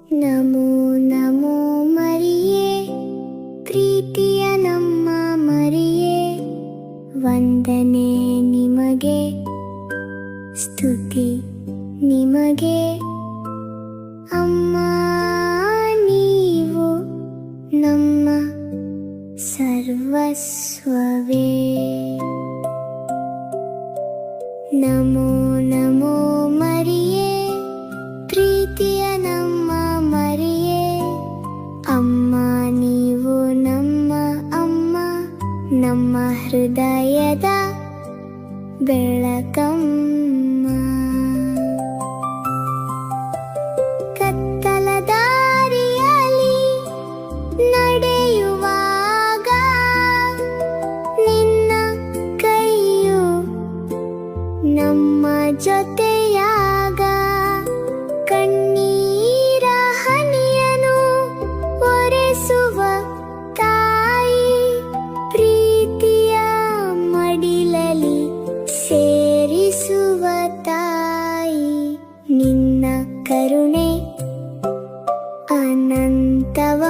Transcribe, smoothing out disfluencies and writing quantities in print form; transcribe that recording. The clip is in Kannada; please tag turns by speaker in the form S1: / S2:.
S1: ನಮೋ ನಮೋ ಮರಿಯೇ, ಪ್ರೀತಿಯ ನಮ್ಮ ಮರಿಯೇ, ವಂದನೆ ನಿಮಗೆ, ಸ್ತುತಿ ನಿಮಗೆ. ಅಮ್ಮ ನೀವು ನಮ್ಮ ಸರ್ವಸ್ವವೇ. ನಮೋ ನಮೋ ಮರಿಯೇ, ಪ್ರೀತಿಯ ನಮ್ಮ ಮರಿಯೇ, ಅಮ್ಮ ನೀವು ನಮ್ಮ ಅಮ್ಮ, ನಮ್ಮ ಹೃದಯದ ಬೆಳಕಮ್ಮ. ಕತ್ತಲ ದಾರಿಯಲ್ಲಿ ನಡೆಯುವಾಗ ನಿನ್ನ ಕೈಯು ನಮ್ಮ ಜೊತೆಯಾಗ, ಕಣ್ಣೀರ ಹನಿಯನು ಒರೆಸುವ ತಾಯಿ, ಪ್ರೀತಿಯ ಮಡಿಲಲಿ ಸೇರಿಸುವ ತಾಯಿ. ನಿನ್ನ ಕರುಣೆ ಅನಂತವ